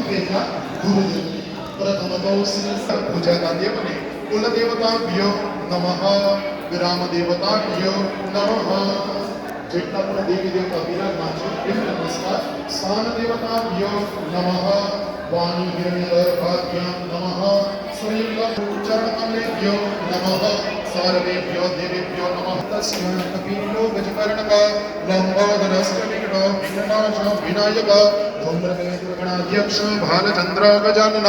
तेजा गुरुदेव प्रथमतो श्री पूजा देवने कुल देवताभ्यो नमः विराम देवताभ्यो नमः जेटला पण देवी देवता विराजमान છે એમને નમસ્કાર સ્થાન દેવતાભ્યો નમઃ વાણી હિરણ્યગર્ભાભ્યો નમઃ શ્રીલક્ષ્મી ચરણકમલેભ્યો નમઃ सर्वेभ्यो देवेभ्यो नमः तस्मै कपिलो गजकर्णक लंबोदरस्य विघ्नो विघ्ननाश विनायक धूम्रकेतुर्गणाध्यक्ष भालचंद्र गजानन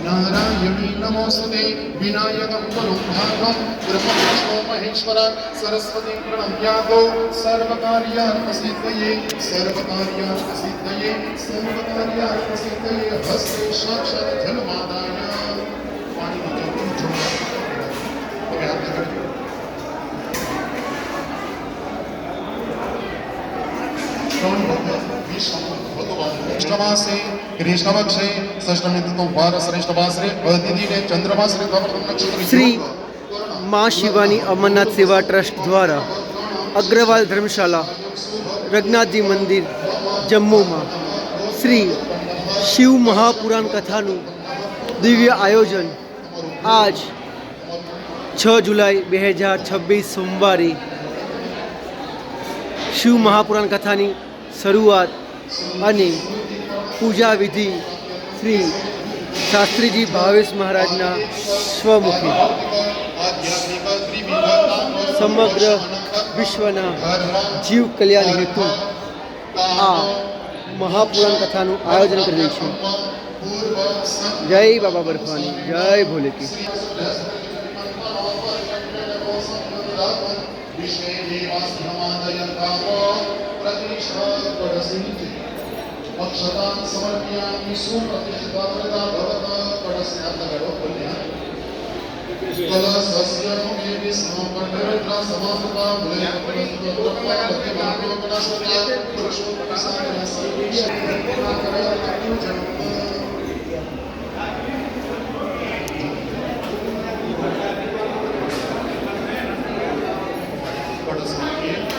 नारायणी नमोस्तुते विनायकं वरुणभागं ब्रह्मविष्णु महेश्वर सरस्वती प्रणम्यागो सर्वकार्यार्थसिद्धये सर्वकार्यार्थसिद्धये सर्वकार्यार्थसिद्धये हस्ते साक्षात् जलमादाय पाणीની ચોખ્ખી જોવા હવે આપણે કરજો श्री माँ शिवानी अमरनाथ सेवा ट्रस्ट द्वारा अग्रवाल धर्मशाला रघुनाथ जी मंदिर जम्मू में श्री शिव महापुराण कथानु दिव्य आयोजन आज 6 जुलाई 2026 सोमवारे शिव महापुराण कथानी शुरुआत અને પૂજા વિધિ શ્રી શાસ્ત્રીજી ભાવેશ મહારાજના સ્વમુખી સમગ્ર વિશ્વના જીવ કલ્યાણ હેતુ આ મહાપુરાણ કથાનું આયોજન કરી રહી છે. જય બાબા બર્ફાની, જય ભોલે કી. अक्षतां समर्पयामि सुप्रतिष्ठिता भवता पडस्यातगडो पुण्या कलशस्य मुखे समपठरत्रा समासुता भूयपरस्तोत्तमा भक्तिभागो पडस्या पुरुषो प्रसादः सर्वेश पडस्या